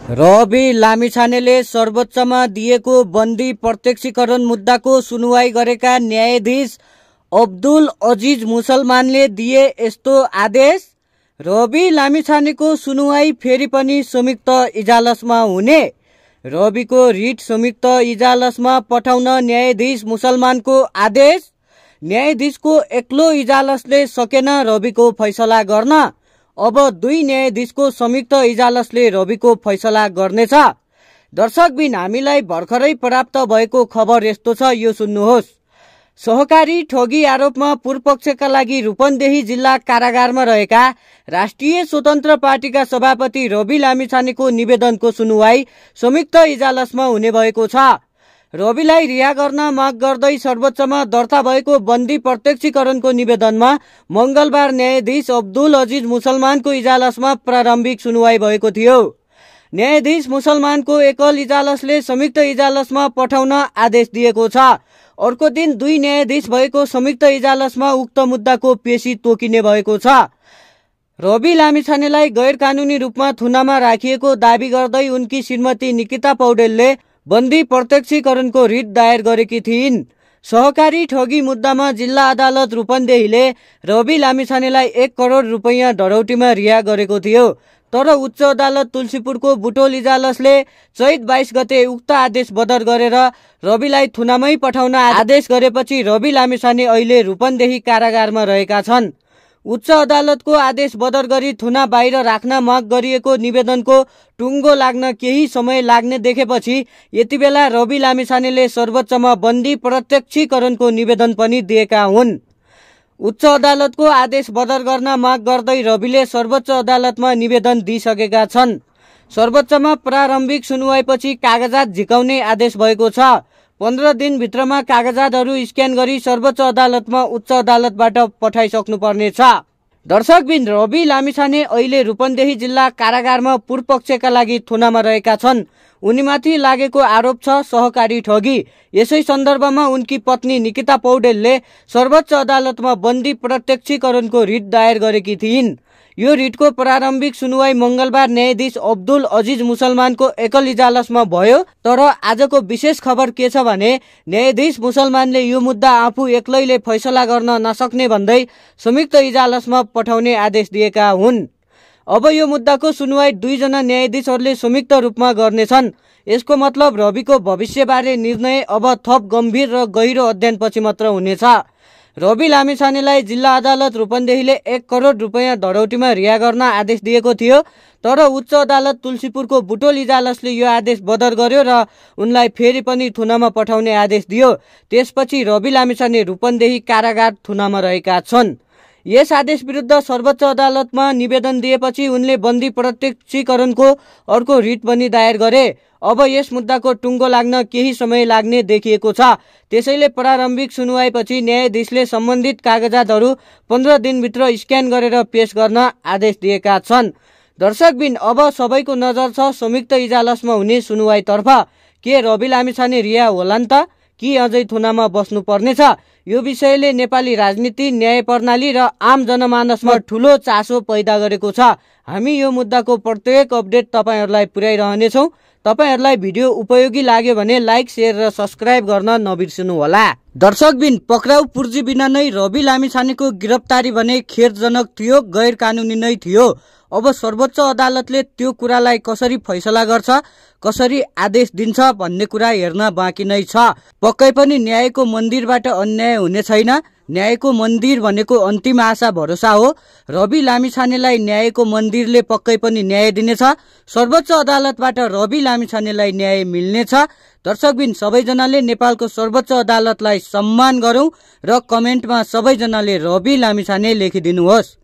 रवि लामिछानेले सर्वोच्चमा दिएको बन्दी प्रत्यक्षीकरण मुद्दाको सुनुवाई गरेका न्यायाधीश अब्दुल अजिज मुसलमानले दिए यस्तो आदेश। रवि लामिछानेको सुनुवाई फेरि पनि संयुक्त इजलासमा हुने। रविको रिट संयुक्त इजलासमा पठाउन न्यायाधीश मुसलमानको आदेश। न्यायाधीशको एक्लो इजलासले सकेन रविको फैसला गर्न। अब दुई न्यायाधीशको संयुक्त इजलासले रविको फैसला गर्नेछ। दर्शकबिन, हामीलाई भर्खरै प्राप्त भएको खबर यस्तो छ, यो सुन्नुहोस्। सहकारी ठगी आरोपमा पूर्वपक्षका लागि रूपन्देही जिल्ला कारागारमा रहेका राष्ट्रिय स्वतन्त्र पार्टीका सभापति रवि लामिछानेको निवेदनको सुनुवाई संयुक्त इजलासमा हुने भएको छ। रविलाई रिहा गर्न माग गर्दै सर्वोच्चमा दर्ता भएको बन्दी प्रत्यक्षीकरणको निवेदनमा मंगलबार न्यायाधीश अब्दुल अजिज मुसलमानको इजलासमा प्रारम्भिक सुनुवाई भएको थियो। न्यायाधीश मुसलमानको एकल इजलासले संयुक्त इजलासमा पठाउन आदेश दिएको छ। अर्को दिन दुई न्यायाधीश भएको संयुक्त इजलासमा उक्त मुद्दाको पेशी तोकिने भएको छ। रवि लामिछानेलाई गैर कानूनी रूपमा थुनामा राखिएको दावी गर्दै उनकी श्रीमती निकिता पौडेलले बन्दी प्रत्यक्षीकरणको रिट दायर गरेकी थिइन्। सहकारी ठगी मुद्दामा जिल्ला अदालत रूपन्देहीले रवि लामिछानेलाई 1 करोड रुपैयाँ डरौटीमा रिहा गरेको थियो। तर उच्च अदालत तुलसीपुरको बुटोल इजलासले चैत 22 गते उक्त आदेश बदर गरेर रविलाई थुनामै पठाउन आदेश गरेपछि रवि लामिछाने अहिले रूपन्देही कारागारमा रहेका छन्। उच्च अदालतको आदेश बदर गरी थुना बाहिर राख्न माग गरिएको निवेदनको टुङ्गो लाग्न केही समय लाग्ने देखेपछि यति बेला रवि लामिछानेले सर्वोच्चमा बन्दी प्रत्यक्षीकरणको निवेदन पनि दिएका हुन्। उच्च अदालतको आदेश बदर गर्न माग गर्दै रविले सर्वोच्च अदालतमा निवेदन दिइसकेका छन्। सर्वोच्चमा प्रारम्भिक सुनुवाईपछि कागजात झिकाउने आदेश भएको छ। 15 दिनभित्रमा कागजातहरू स्क्यान गरी सर्वोच्च अदालतमा उच्च अदालतबाट पठाइसक्नुपर्नेछ। दर्शकबिन, रवि लामिछाने अहिले रूपन्देही जिल्ला कारागारमा पूर्वपक्षका लागि थुनामा रहेका छन्। उनीमाथि लागेको आरोप छ सहकारी ठगी। यसै सन्दर्भमा उनकी पत्नी निकिता पौडेलले सर्वोच्च अदालतमा बन्दी प्रत्यक्षीकरणको रिट दायर गरेकी थिइन्। यो रिटको प्रारम्भिक सुनुवाई मंगलबार न्यायाधीश अब्दुल अजिज मुसलमानको एकल इजलासमा भयो। तर आजको विशेष खबर के छ भने न्यायाधीश मुसलमानले यो मुद्दा आफू एक्लैले फैसला गर्न नसक्ने भन्दै संयुक्त इजलासमा पठाउने आदेश दिएका हुन्। अब यो मुद्दाको सुनुवाई दुईजना न्यायाधीशहरूले संयुक्त रूपमा गर्नेछन्। यसको मतलब रविको भविष्यबारे निर्णय अब थप गम्भीर र गहिरो अध्ययनपछि मात्र हुनेछ। रवि लामिछानेलाई जिल्ला अदालत रूपन्देहीले 1 करोड रुपैयाँ डरौटीमा रिहा गर्न आदेश दिएको थियो। तर उच्च अदालत तुलसीपुरको बुटोल इजलासले यो आदेश बदर गर्यो र उनलाई फेरि पनि थुनामा पठाउने आदेश दियो। त्यसपछि रवि लामिछाने रूपन्देही कारागार थुनामा रहेका छन्। यस आदेश विरुद्ध सर्वोच्च अदालतमा निवेदन दिएपछि उनले बन्दी प्रत्यक्षीकरणको अर्को रिट पनि दायर गरे। अब यस मुद्दाको टुङ्गो लाग्न केही समय लाग्ने देखिएको छ। त्यसैले प्रारम्भिक सुनुवाईपछि न्यायाधीशले सम्बन्धित कागजातहरू 15 दिनभित्र स्क्यान गरेर पेश गर्न आदेश दिएका छन्। दर्शकबिन, अब सबैको नजर छ संयुक्त इजलासमा हुने सुनुवाईतर्फ। के रवि लामिछाने रिहा होलान् त कि अझै थुनामा बस्नु पर्नेछ? यो विषयले नेपाली राजनीति, न्याय प्रणाली र आम जनमानसमा ठूलो चासो पैदा गरेको छ। हामी यो मुद्दाको प्रत्येक अपडेट तपाईहरुलाई पुर्याइरहनेछौँ। तपाईहरुलाई भिडियो उपयोगी लाग्यो भने लाइक, शेयर र सब्स्क्राइब गर्न नबिर्सनु होला। दर्शकबिन, पक्राउ पुर्जी बिना नै रवि लामिछानेको गिरफ्तारी भने खेदजनक थियो, गैर कानूनी नै थियो। अब सर्वोच्च अदालतले त्यो कुरालाई कसरी फैसला गर्छ, कसरी आदेश दिन्छ भन्ने कुरा हेर्न बाँकी नै छ। पक्कै पनि न्यायको मन्दिरबाट अन्याय हुने छैन। न्यायको मन्दिर भनेको अन्तिम आशा भरोसा हो। रवि लामिछानेलाई न्यायको मन्दिरले पक्कै पनि न्याय दिनेछ। सर्वोच्च अदालतबाट रवि लामिछानेलाई न्याय मिल्नेछ। दर्शकबिन, सबैजनाले नेपालको सर्वोच्च अदालतलाई सम्मान गरौं र कमेन्टमा सबैजनाले रवि लामिछाने लेखिदिनुहोस्।